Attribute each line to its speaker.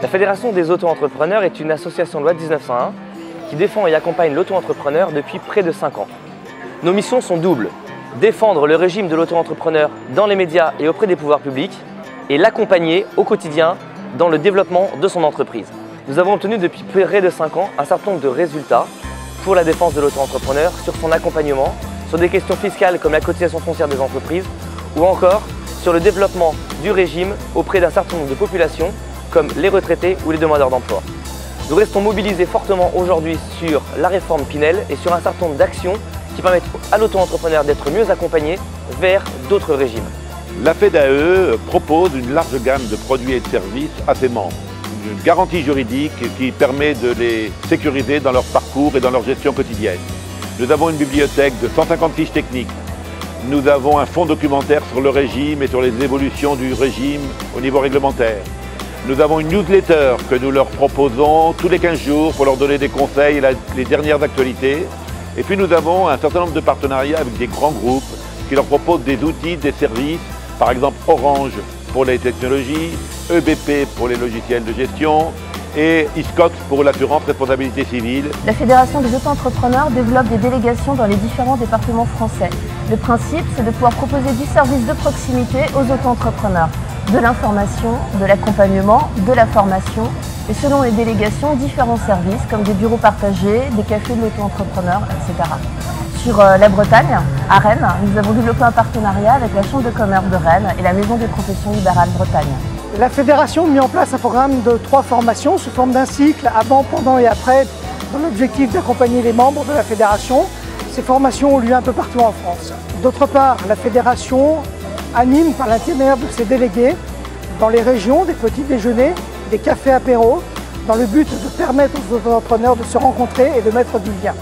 Speaker 1: La Fédération des auto-entrepreneurs est une association de loi de 1901 qui défend et accompagne l'auto-entrepreneur depuis près de 5 ans. Nos missions sont doubles: défendre le régime de l'auto-entrepreneur dans les médias et auprès des pouvoirs publics et l'accompagner au quotidien dans le développement de son entreprise. Nous avons obtenu depuis près de 5 ans un certain nombre de résultats pour la défense de l'auto-entrepreneur, sur son accompagnement, sur des questions fiscales comme la cotisation foncière des entreprises ou encore sur le développement du régime auprès d'un certain nombre de populations comme les retraités ou les demandeurs d'emploi. Nous restons mobilisés fortement aujourd'hui sur la réforme Pinel et sur un certain nombre d'actions qui permettent à l'auto-entrepreneur d'être mieux accompagné vers d'autres régimes.
Speaker 2: La FEDAE propose une large gamme de produits et de services à ses membres. Une garantie juridique qui permet de les sécuriser dans leur parcours et dans leur gestion quotidienne. Nous avons une bibliothèque de 150 fiches techniques. Nous avons un fonds documentaire sur le régime et sur les évolutions du régime au niveau réglementaire. Nous avons une newsletter que nous leur proposons tous les 15 jours pour leur donner des conseils et les dernières actualités. Et puis nous avons un certain nombre de partenariats avec des grands groupes qui leur proposent des outils, des services, par exemple Orange pour les technologies, EBP pour les logiciels de gestion et ISCOX pour l'assurance responsabilité civile.
Speaker 3: La Fédération des auto-entrepreneurs développe des délégations dans les différents départements français. Le principe, c'est de pouvoir proposer du service de proximité aux auto-entrepreneurs. De l'information, de l'accompagnement, de la formation et selon les délégations, différents services comme des bureaux partagés, des cafés de l'auto-entrepreneur, etc. Sur la Bretagne, à Rennes, nous avons développé un partenariat avec la Chambre de commerce de Rennes et la Maison des professions libérales Bretagne.
Speaker 4: La Fédération a mis en place un programme de 3 formations sous forme d'un cycle avant, pendant et après, dans l'objectif d'accompagner les membres de la Fédération. Ces formations ont lieu un peu partout en France. D'autre part, la Fédération anime par l'intermédiaire de ses délégués dans les régions des petits déjeuners, des cafés apéros, dans le but de permettre aux auto-entrepreneurs de se rencontrer et de mettre du lien.